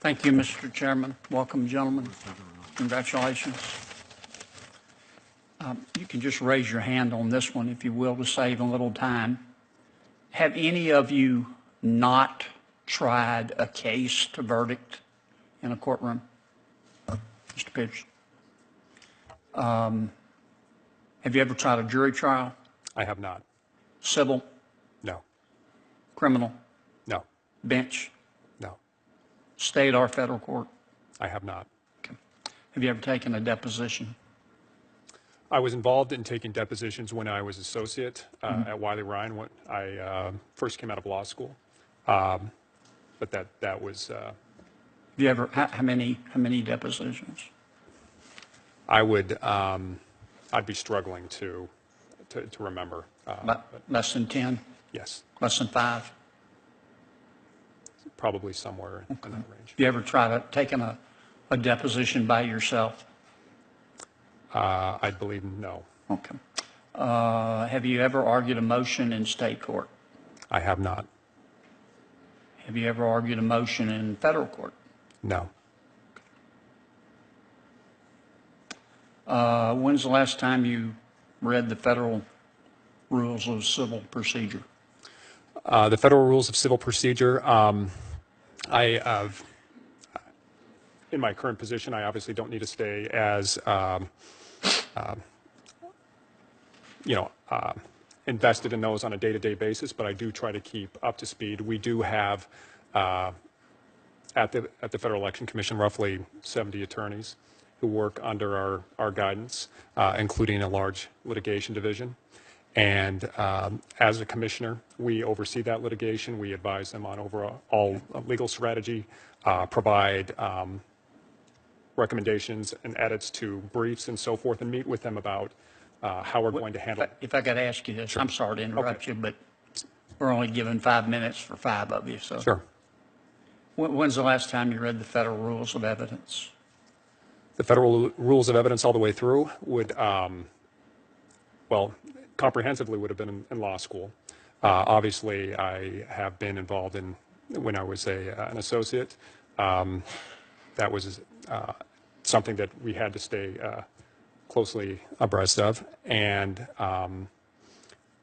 Thank you, Mr. Chairman. Welcome, gentlemen. Congratulations. You can just raise your hand on this one, if you will, to save a little time. Have any of you not tried a case to verdict in a courtroom? Mr. Petersen. Have you ever tried a jury trial? I have not. Civil? No. Criminal? No. Bench? No. State or federal court? I have not. Okay. Have you ever taken a deposition? I was involved in taking depositions when I was associate at Wiley Ryan when I first came out of law school. But that was. Have you ever? How many depositions? I would. I'd be struggling to remember. Less than 10? Yes. Less than 5? Probably somewhere in that range. Have you ever tried taking a deposition by yourself? I believe no. Okay. Have you ever argued a motion in state court? I have not. Have you ever argued a motion in federal court? No. When's the last time you read the federal rules of civil procedure? The federal rules of civil procedure. In my current position, I obviously don't need to stay as invested in those on a day-to-day basis, but I do try to keep up to speed. We do have at the Federal Election Commission roughly 70 attorneys who work under our guidance, including a large litigation division. And as a commissioner, we oversee that litigation. We advise them on overall legal strategy, provide recommendations and edits to briefs and so forth, and meet with them about how we're going to handle it. If I could ask you this, Sure. I'm sorry to interrupt Okay. you, but we're only given 5 minutes for 5 of you. So Sure. When's the last time you read the federal rules of evidence? The federal rules of evidence all the way through would, well, comprehensively would have been in law school. Obviously, I have been involved in, when I was an associate, that was something that we had to stay closely abreast of. And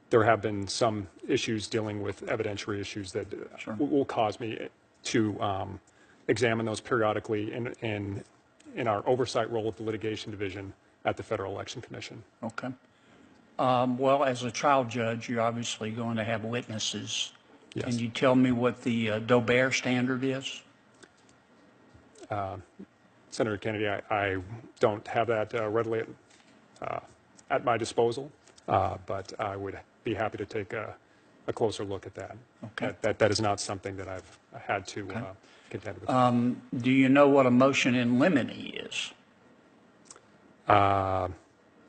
there have been some issues dealing with evidentiary issues that Sure. will cause me to examine those periodically in our oversight role at the litigation division at the Federal Election Commission. Okay. Well, as a trial judge, you're obviously going to have witnesses. Yes. Can you tell me what the Doe-Bear standard is? Senator Kennedy, I don't have that readily at my disposal, but I would be happy to take a closer look at that. Okay. That is not something that I've had to contend with. Do you know what a motion in limine is?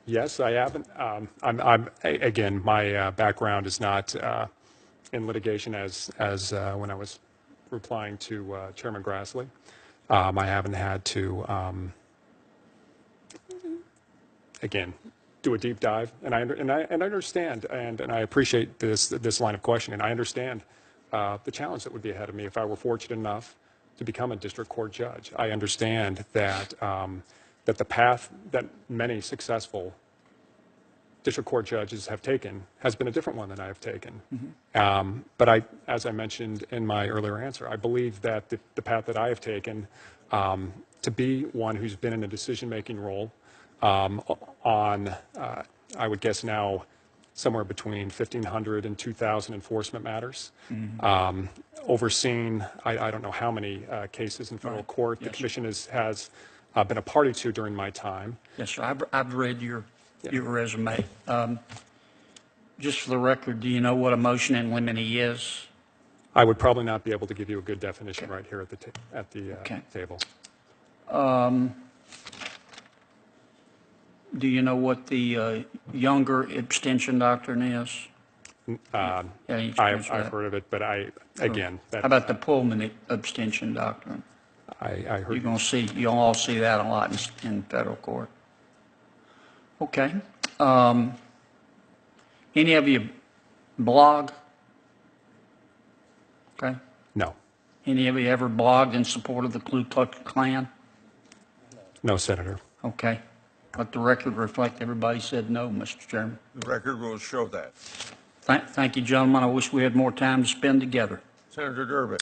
Yes, I haven't. Again, my background is not in litigation as when I was replying to Chairman Grassley. I haven't had to, again, do a deep dive, and I understand, and I appreciate this line of questioning. I understand the challenge that would be ahead of me if I were fortunate enough to become a district court judge. I understand that that the path that many successful district court judges have taken has been a different one than I have taken. Mm-hmm. But as I mentioned in my earlier answer, I believe that the path that I have taken to be one who's been in a decision-making role on, I would guess now, somewhere between 1,500 and 2,000 enforcement matters, mm-hmm. Overseeing, I don't know how many cases in federal court Yes. the commission has been a party to during my time. Yes, sir. I've read your resume. Just for the record, do you know what a motion in limine is? I would probably not be able to give you a good definition right here at the Okay. table. Do you know what the Younger abstention doctrine is? I've heard of it, but again, How about the Pullman abstention doctrine? I heard. You'll all see that a lot in federal court. Okay. Any of you blog? Okay. No. Any of you ever blogged in support of the Ku Klux Klan? No, Senator. Okay. Let the record reflect everybody said no, Mr. Chairman. The record will show that. Thank you, gentlemen. I wish we had more time to spend together. Senator Durbin.